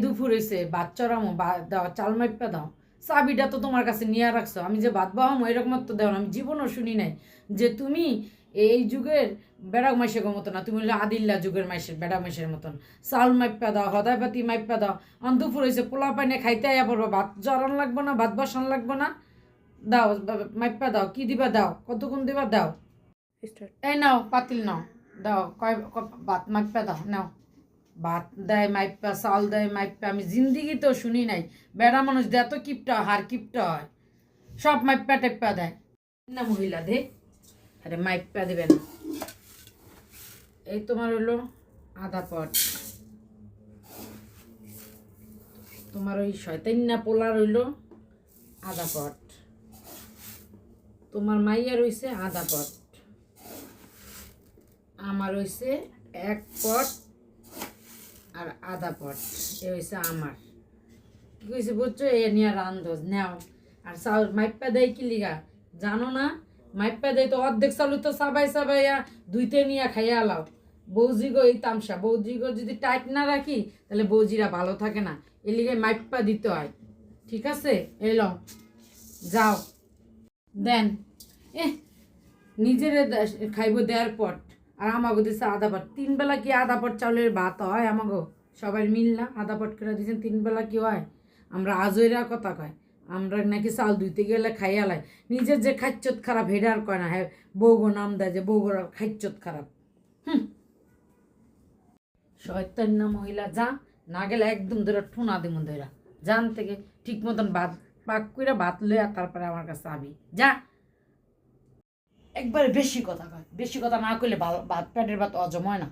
দুপুর হয়েছে ভাত চড়ামো দাও চাল মাইপা দাও চাবিটা তো তোমার কাছে নিয়ে রাখছো আমি যে ভাত বাহামো এরকম তো দেও আমি জীবনও শুনি নাই যে তুমি এই যুগের বেড়া মাইশের মতো না তুমি হলো আদিল্লা যুগের মাইশের বেড়া মাইশের মতন চাল মাইপা দাও হদায় পাতি মাইপা দাও দুপুর হয়েছে পোলা পাইনে খাইতে আয়া পড়বো ভাত জড়ান লাগবো না ভাত বসান লাগবো না দাও মাইপা দাও কি দিবা দাও কতক্ষণ দিবা দাও এই নাও পাতিল নাও দাও ভাত মাইপা দাও নাও ভাত দেয় মাইপা চাল দেয় মাইপা আমি জিন্দিগিতেও শুনি নাই বেড়া মানুষ দেয় তো কিপটা হার কিপটা হয় সব মাইপা টেপ্পা দেয় না মহিলা দে আরে মাইপা দেবে না এই তোমার হলো আধা পট তোমার ওই শয়তান্না পোলা রইল আধা পট তোমার মাইয়া রইছে আধা পট আমার হইছে 1 পট আর আধা পট এ হয়েছে আমার কি কইছে বুঝছো এ নিয়ে রান্ধোজ নেও আর চাউল মাইপা দেয় কি লিগা জানো না মাইপা দেয় তো অর্ধেক চালু তো সাবাই সাবাইয়া দুইতে নিয়ে খাইয়া লাও বৌজিগো এই তামসা বৌজিগো যদি টাইট না রাখি তাহলে বৌজিরা ভালো থাকে না এর লিগে মাইপা দিতে হয় ঠিক আছে এলো যাও দেন নিজের খাইব দেওয়ার পট আর আমাকে দিচ্ছে আধা পট 3 বেলা কি আধা পট চাউলের ভাত হয় আমাকে সবাই মিল না আধা পট করে দিয়েছেন 3 বেলা কি হয় আমরা আজইরা কথা কয় আমরা নাকি চাল ধুইতে গেলে খাইয়া লাই নিজের যে খাইচ্ছত খারাপ হেডা আর কয় না হ্যাঁ বউগো নাম দেয় যে বউগোর খাইচ্ছত খারাপ শয়তান্না মহিলা যা না গেলে একদম ধরে ঠুনা দেমন ধরা জান থেকে ঠিক মতন ভাত পাক করে ভাত লইয়া তারপরে আমার কাছে আবি যা একবারে বেশি কথা কয় বেশি কথা না কইলে ভাত পেটের ভাত অজম হয় না